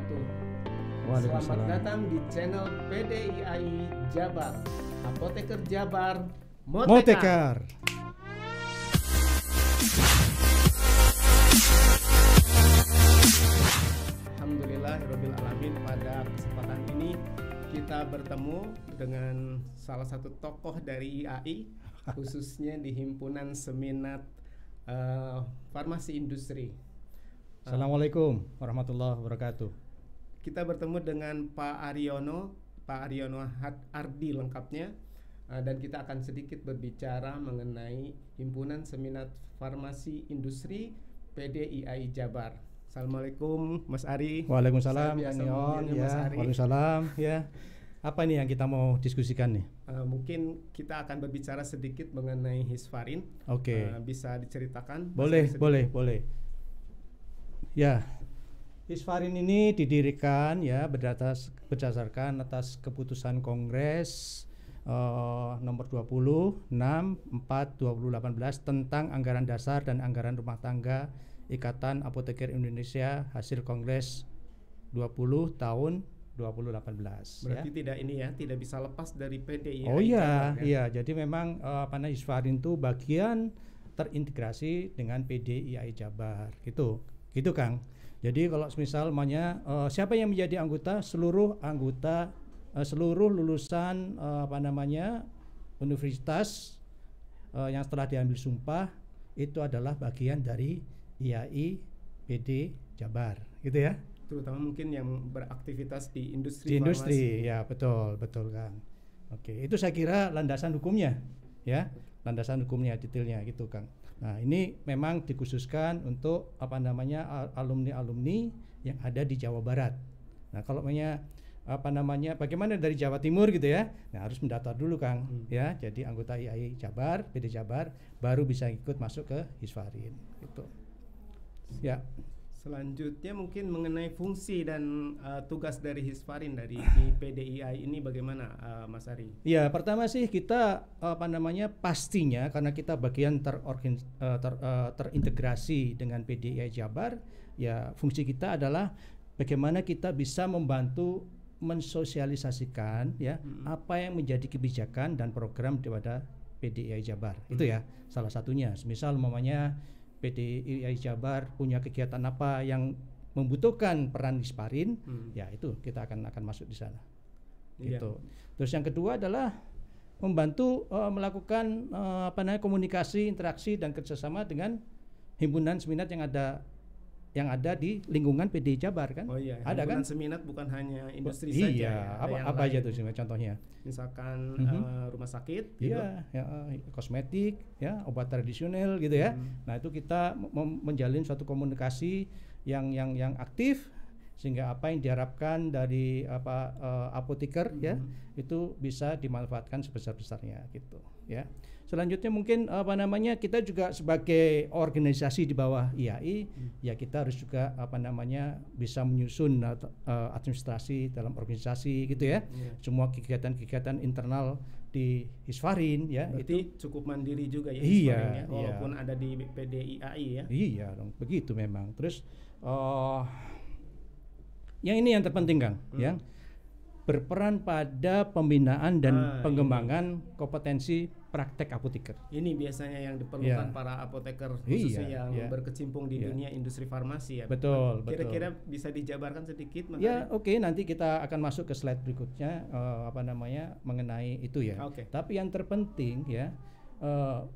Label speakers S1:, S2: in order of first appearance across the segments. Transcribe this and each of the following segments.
S1: wabarakatuh. Selamat
S2: Waalaikumsalam.
S1: datang di channel PDIAI Jabar, Apoteker Jabar, Motekar.
S2: Motekar.
S1: Alhamdulillahirabbil alamin, pada kesempatan ini kita bertemu dengan salah satu tokoh dari IAI, khususnya di Himpunan Seminat Farmasi Industri.
S2: Assalamualaikum warahmatullahi wabarakatuh.
S1: Kita bertemu dengan Pak Aryono Ardi lengkapnya, dan kita akan sedikit berbicara mengenai Himpunan Seminat Farmasi Industri PDIAI Jabar. Assalamualaikum Mas Ari.
S2: Waalaikumsalam.
S1: Saya biasa
S2: Kang Yon,
S1: memanggilnya
S2: ya.
S1: Mas Ari.
S2: Waalaikumsalam. Ya. Apa nih yang kita mau diskusikan nih?
S1: Mungkin kita akan berbicara sedikit mengenai Hisfarin.
S2: Oke.
S1: Bisa diceritakan?
S2: Boleh. Ya. Hisfarin ini didirikan ya berdasarkan atas keputusan Kongres nomor 26 4/2018 tentang anggaran dasar dan anggaran rumah tangga Ikatan Apoteker Indonesia hasil Kongres 20 tahun 2018.
S1: Berarti tidak bisa lepas dari PDIAI.
S2: Oh iya,
S1: Jabar,
S2: iya. Jadi memang Hisfarin itu bagian terintegrasi dengan PDIAI Jabar, gitu Kang. Jadi kalau misal siapa yang menjadi anggota, seluruh lulusan universitas yang setelah diambil sumpah itu adalah bagian dari IAI PD Jabar, gitu ya.
S1: Terutama mungkin yang beraktivitas di industri.
S2: Di industri, ya betul Kang. Oke, itu saya kira landasan hukumnya, ya, landasan hukumnya detailnya gitu Kang. Nah ini memang dikhususkan untuk alumni yang ada di Jawa Barat. Nah kalau bagaimana dari Jawa Timur gitu ya, nah harus mendaftar dulu Kang, ya, jadi anggota IAI Jabar, PD Jabar, baru bisa ikut masuk ke Hisfarin, gitu. Ya.
S1: Selanjutnya mungkin mengenai fungsi dan tugas dari Hisfarin di PDIAI ini bagaimana, Mas Ari?
S2: Ya, pertama sih kita pastinya karena kita bagian terintegrasi dengan PDIAI Jabar, ya fungsi kita adalah bagaimana kita bisa membantu mensosialisasikan ya apa yang menjadi kebijakan dan program daripada PDIAI Jabar. Itu ya salah satunya. Misal PDIAI Jabar punya kegiatan apa yang membutuhkan peran Hisfarin, ya itu kita akan masuk di sana. Gitu. Terus yang kedua adalah membantu melakukan komunikasi, interaksi dan kerjasama dengan himpunan seminat yang ada di lingkungan PDIAI Jabar kan.
S1: Oh iya,
S2: ada kan?
S1: Seminat bukan hanya industri
S2: saja.
S1: Iya,
S2: apa aja tuh contohnya?
S1: Misalkan rumah sakit,
S2: iya, gitu. Kosmetik, ya, obat tradisional gitu ya. Nah itu kita menjalin suatu komunikasi yang aktif sehingga apa yang diharapkan dari apoteker ya itu bisa dimanfaatkan sebesar-besarnya gitu ya. Selanjutnya mungkin kita juga sebagai organisasi di bawah IAI ya kita harus juga bisa menyusun administrasi dalam organisasi gitu ya. Semua kegiatan-kegiatan internal di Hisfarin ya.
S1: Berarti itu cukup mandiri juga ya
S2: Hisfarin
S1: ya, walaupun ada di PDIAI ya.
S2: Iya dong, begitu memang. Terus yang ini yang terpenting Kang, ya, berperan pada pembinaan dan pengembangan kompetensi praktek apoteker.
S1: Ini biasanya yang diperlukan para apoteker khususnya yang berkecimpung di dunia industri farmasi ya.
S2: Betul.
S1: Kira-kira bisa dijabarkan sedikit Mas?
S2: Ya, oke, nanti kita akan masuk ke slide berikutnya mengenai itu ya. Tapi yang terpenting ya,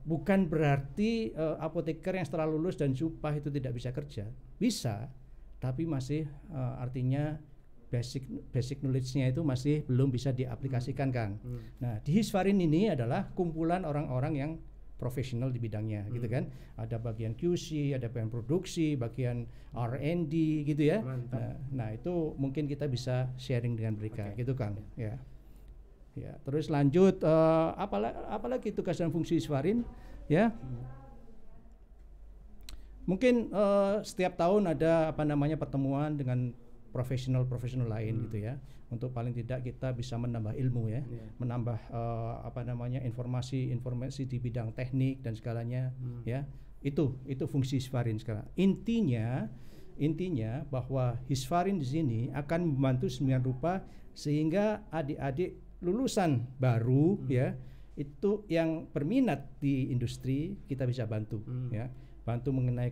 S2: bukan berarti apoteker yang setelah lulus dan sumpah itu tidak bisa kerja. Bisa, tapi masih artinya basic knowledge-nya itu masih belum bisa diaplikasikan Kang. Nah di Hisfarin ini adalah kumpulan orang-orang yang profesional di bidangnya gitu kan. Ada bagian QC, ada bagian produksi, bagian R&D gitu ya. Nah itu mungkin kita bisa sharing dengan mereka gitu Kang. Ya. Terus lanjut apalagi tugas dan fungsi Hisfarin ya. Mungkin setiap tahun ada pertemuan dengan profesional lain gitu ya, untuk paling tidak kita bisa menambah ilmu ya, menambah informasi di bidang teknik dan segalanya ya. Itu fungsi Hisfarin sekarang. Intinya intinya bahwa Hisfarin di sini akan membantu sedemikian rupa sehingga adik-adik lulusan baru ya itu yang berminat di industri kita bisa bantu ya, bantu mengenai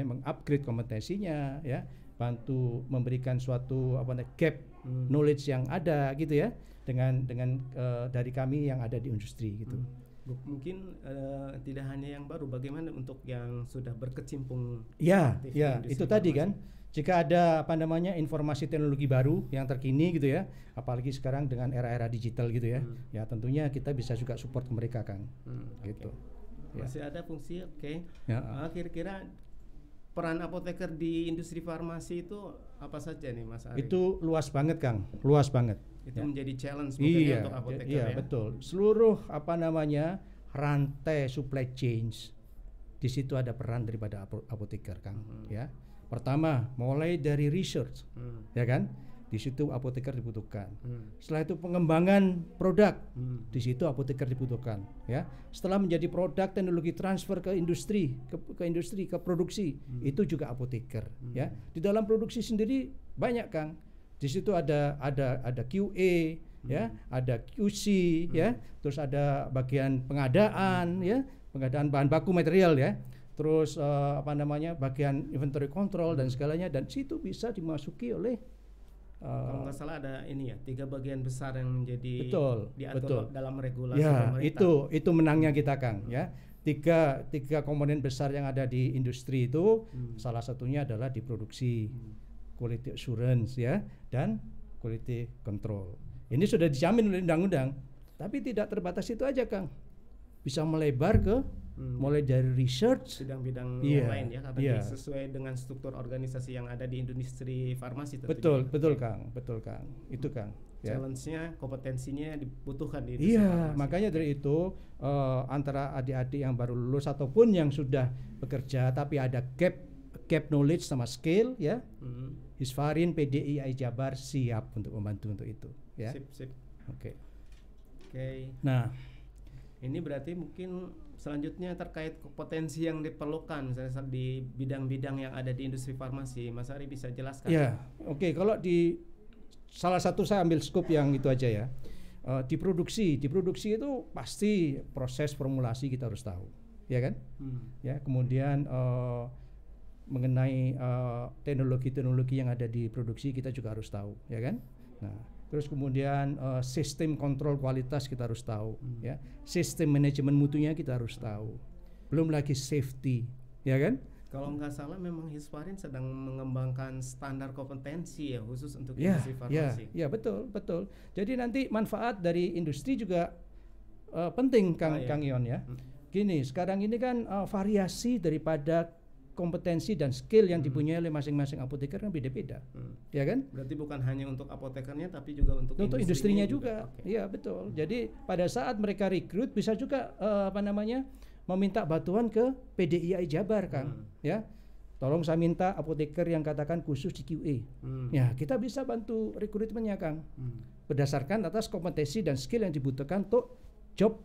S2: mengupgrade kompetensinya ya, bantu memberikan suatu gap knowledge yang ada gitu ya dengan dari kami yang ada di industri gitu.
S1: Mungkin tidak hanya yang baru, bagaimana untuk yang sudah berkecimpung?
S2: Ya, itu tadi kan. Jika ada informasi teknologi baru yang terkini gitu ya, apalagi sekarang dengan era-era digital gitu ya, ya tentunya kita bisa juga support mereka kan, gitu.
S1: Okay. Masih ada fungsi, ya. Kira-kira peran apoteker di industri farmasi itu apa saja nih Mas Ari?
S2: Itu luas banget Kang, luas banget.
S1: Itu menjadi challenge mungkin untuk apoteker ya. Iya
S2: betul. Seluruh rantai supply chains di situ ada peran daripada apoteker Kang. Ya. Pertama mulai dari research, ya kan? Di situ apoteker dibutuhkan. Setelah itu pengembangan produk, di situ apoteker dibutuhkan. Ya. Setelah menjadi produk, teknologi transfer ke industri, ke produksi, itu juga apoteker. Ya. Di dalam produksi sendiri banyak Kang. Di situ ada QA, ya, ada QC, ya, terus ada bagian pengadaan, ya, pengadaan bahan baku material, ya, terus bagian inventory control dan segalanya, dan situ bisa dimasuki oleh
S1: kalau nggak salah ada ini ya 3 bagian besar yang menjadi diatur dalam regulasi
S2: pemerintah. Itu menangnya kita Kang, ya. Tiga komponen besar yang ada di industri itu salah satunya adalah di produksi. Quality assurance ya dan quality control. Ini sudah dijamin oleh undang-undang, tapi tidak terbatas itu aja Kang. Bisa melebar ke mulai dari research
S1: bidang-bidang yang lain ya, karena sesuai dengan struktur organisasi yang ada di industri farmasi tentunya.
S2: Betul Kang. Itu Kang.
S1: Challenge-nya, kompetensinya dibutuhkan di
S2: industri farmasi. Makanya dari itu antara adik-adik yang baru lulus ataupun yang sudah bekerja tapi ada gap knowledge sama skill ya. Hisfarin PDII Jabar siap untuk membantu untuk itu ya.
S1: Sip. Oke.
S2: Nah,
S1: ini berarti mungkin selanjutnya terkait kompetensi yang diperlukan misalnya di bidang-bidang yang ada di industri farmasi, Mas Ari bisa jelaskan?
S2: Ya, oke. Kalau di salah satu saya ambil scope yang itu aja ya. Di produksi itu pasti proses formulasi kita harus tahu, ya kan? Ya, kemudian mengenai teknologi yang ada di produksi kita juga harus tahu, ya kan? Nah, terus kemudian sistem kontrol kualitas kita harus tahu, ya. Sistem manajemen mutunya kita harus tahu. Belum lagi safety, ya kan?
S1: Kalau nggak salah memang Hisfarin sedang mengembangkan standar kompetensi ya khusus untuk industri farmasi.
S2: Ya, betul. Jadi nanti manfaat dari industri juga penting Kang Ion ya. Gini, sekarang ini kan variasi daripada kompetensi dan skill yang dipunyai oleh masing-masing apoteker kan beda-beda, ya kan?
S1: Berarti bukan hanya untuk apotekernya, tapi juga untuk
S2: industrinya juga. Iya betul. Jadi pada saat mereka rekrut bisa juga meminta bantuan ke PDII Jabar, Kang. Ya, tolong saya minta apoteker yang katakan khusus di QA. Ya, kita bisa bantu rekrutmennya, Kang. Berdasarkan atas kompetensi dan skill yang dibutuhkan untuk job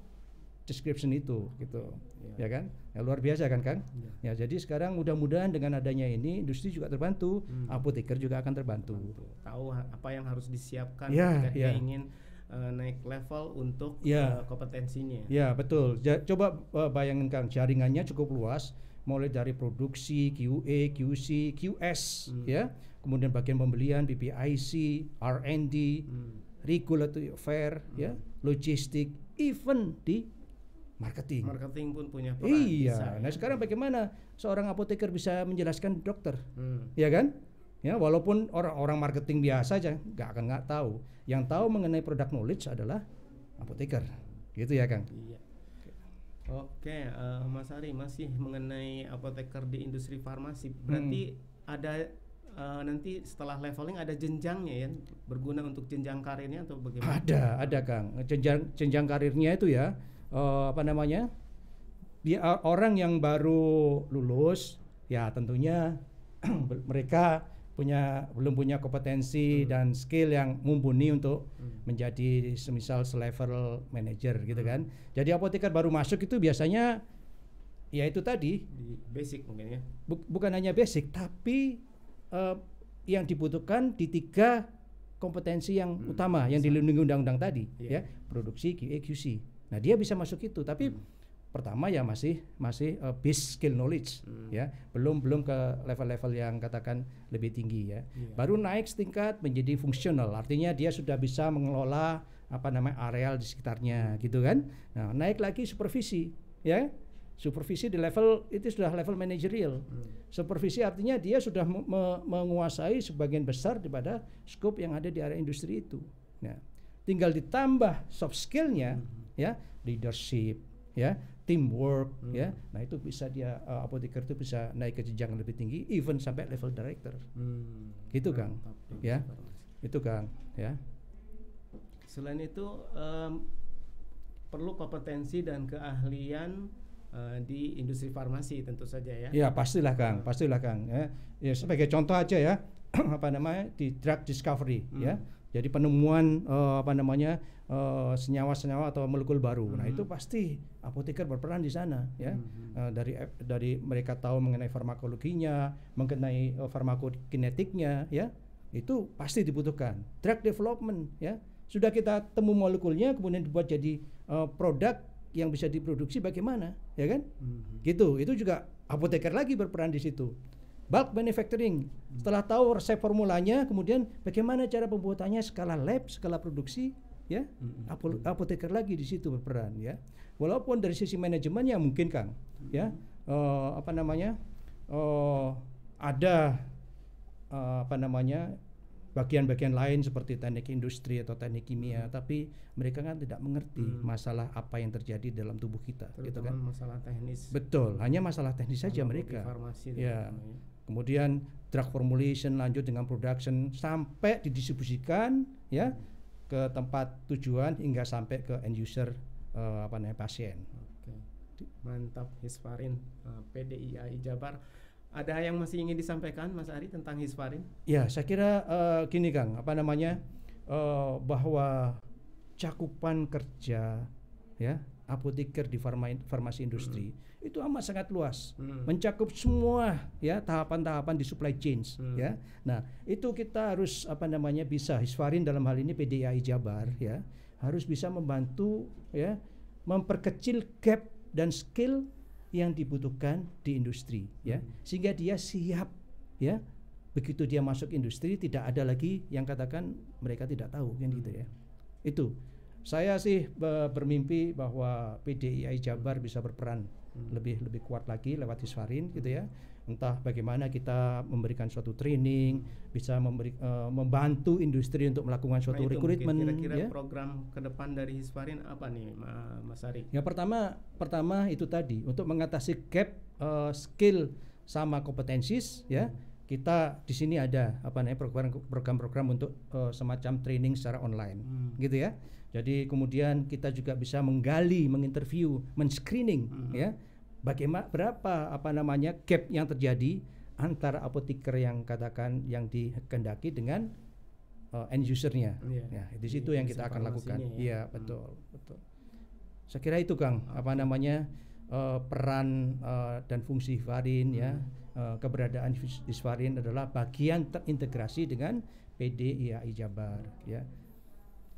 S2: description itu, gitu, ya kan? Ya, luar biasa kan, Kang? Ya, jadi sekarang mudah-mudahan dengan adanya ini industri juga terbantu, apoteker juga akan terbantu.
S1: Tahu apa yang harus disiapkan jika dia ingin naik level untuk kompetensinya.
S2: Ya, betul. Coba bayangin Kang, jaringannya cukup luas, mulai dari produksi, QA, QC, QS, ya, kemudian bagian pembelian, BPIC, R&D, regulatory affair, ya, logistik, even di
S1: marketing pun punya peran.
S2: Iya. Nah, sekarang bagaimana seorang apoteker bisa menjelaskan dokter, ya kan? Ya, walaupun orang marketing biasa aja nggak tahu. Yang tahu mengenai product knowledge adalah apoteker, gitu ya, Kang?
S1: Iya. Oke, Mas Ari, masih mengenai apoteker di industri farmasi. Berarti ada nanti setelah leveling ada jenjangnya ya, berguna untuk jenjang karirnya atau bagaimana?
S2: Ada Kang. Jenjang karirnya itu ya. Orang yang baru lulus ya tentunya mereka belum punya kompetensi dan skill yang mumpuni untuk menjadi semisal selevel manager gitu kan. Jadi apoteker baru masuk itu biasanya ya itu tadi
S1: di basic mungkin ya.
S2: Bukan hanya basic, tapi yang dibutuhkan di 3 kompetensi yang utama yang dilindungi undang-undang tadi, ya, produksi, QA, QC. Nah, dia bisa masuk itu, tapi pertama ya masih base skill knowledge, ya, belum ke level-level yang katakan lebih tinggi, ya. Baru naik setingkat menjadi fungsional, artinya dia sudah bisa mengelola areal di sekitarnya, gitu kan. Nah, naik lagi supervisi, ya. Supervisi di level itu sudah level manajerial. Supervisi artinya dia sudah menguasai sebagian besar daripada scope yang ada di area industri itu. Nah, tinggal ditambah soft skillnya, ya, leadership, ya, teamwork, ya. Nah, itu bisa dia apoteker itu bisa naik ke jenjang lebih tinggi, even sampai level director. Gitu, Kang. Ya, itu, Kang. Ya.
S1: Selain itu perlu kompetensi dan keahlian di industri farmasi tentu saja, ya.
S2: Ya, pastilah, Kang. Ya, sebagai contoh aja, ya, di drug discovery, ya. Jadi penemuan senyawa-senyawa atau molekul baru. Nah, itu pasti apoteker berperan di sana, ya. Dari mereka tahu mengenai farmakologinya, mengenai farmakokinetiknya, ya. Itu pasti dibutuhkan. Drug development, ya. Sudah kita temu molekulnya, kemudian dibuat jadi produk yang bisa diproduksi bagaimana, ya kan? Gitu. Itu juga apoteker lagi berperan di situ. Bulk manufacturing, setelah tahu resep formulanya, kemudian bagaimana cara pembuatannya, skala lab, skala produksi, ya. Apoteker lagi di situ berperan, ya. Walaupun dari sisi manajemennya mungkin, Kang, ya, ada bagian-bagian lain seperti teknik industri atau teknik kimia, tapi mereka kan tidak mengerti masalah apa yang terjadi dalam tubuh kita, gitu kan?
S1: Masalah teknis.
S2: Betul, hanya masalah teknis saja mereka. Ya. Kemudian drug formulation lanjut dengan production sampai didistribusikan, ya, ke tempat tujuan hingga sampai ke end user pasien.
S1: Oke. Mantap, Hisfarin, PDIAI Jabar. Ada yang masih ingin disampaikan, Mas Ari, tentang Hisfarin?
S2: Ya, saya kira gini, Kang, bahwa cakupan kerja, ya, apoteker di farmasi industri itu amat sangat luas, mencakup semua, ya, tahapan-tahapan di supply chains, ya. Nah, itu kita harus bisa Hisfarin dalam hal ini PDIAI Jabar, ya, harus bisa membantu, ya, memperkecil gap dan skill yang dibutuhkan di industri, ya, sehingga dia siap, ya, begitu dia masuk industri tidak ada lagi yang katakan mereka tidak tahu, kan, gitu, ya. Itu saya sih bermimpi bahwa PDIAI Jabar bisa berperan lebih kuat lagi lewat Hisfarin, gitu, ya. Entah bagaimana kita memberikan suatu training, bisa membantu industri untuk melakukan suatu rekrutmen.
S1: Kira-kira, ya, program ke depan dari Hisfarin apa nih, Mas Ari?
S2: Ya, pertama itu tadi untuk mengatasi gap skill sama kompetensis, ya. Kita di sini ada program-program untuk semacam training secara online, gitu, ya. Jadi kemudian kita juga bisa menggali, menginterview, men-screening, ya. Bagaimana berapa gap yang terjadi antara apoteker yang dikehendaki dengan end usernya. Ya, di situ yang kita akan lakukan. Iya, betul. Saya kira itu, Kang, peran dan fungsi Hisfarin, ya. Keberadaan Hisfarin adalah bagian terintegrasi dengan PDIAI Jabar, ya.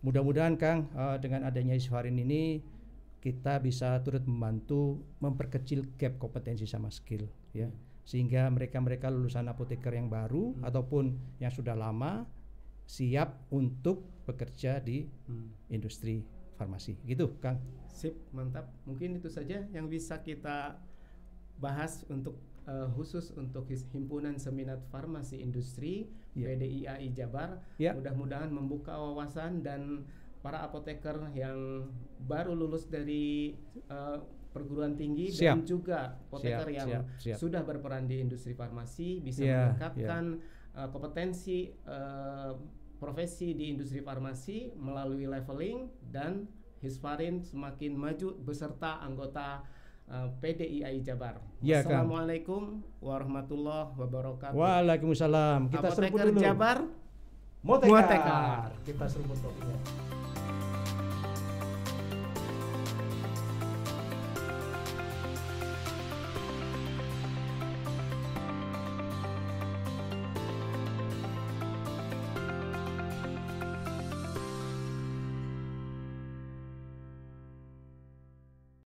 S2: Mudah-mudahan, Kang, dengan adanya Hisfarin ini kita bisa turut membantu memperkecil gap kompetensi sama skill, ya, sehingga mereka lulusan apoteker yang baru ataupun yang sudah lama siap untuk bekerja di industri farmasi, gitu, Kang.
S1: Sip, mantap. Mungkin itu saja yang bisa kita bahas untuk khusus untuk Himpunan Seminat Farmasi Industri, PDIAI Jabar. Mudah-mudahan membuka wawasan dan para apoteker yang baru lulus dari perguruan tinggi dan juga apoteker yang sudah berperan di industri farmasi bisa meningkatkan kompetensi profesi di industri farmasi melalui leveling, dan Hisfarin semakin maju beserta anggota PDIAI Jabar.
S2: Ya,
S1: Assalamualaikum warahmatullahi wabarakatuh.
S2: Waalaikumsalam. Kita
S1: apoteker Jabar
S2: Motekar. Kita seruput kopinya.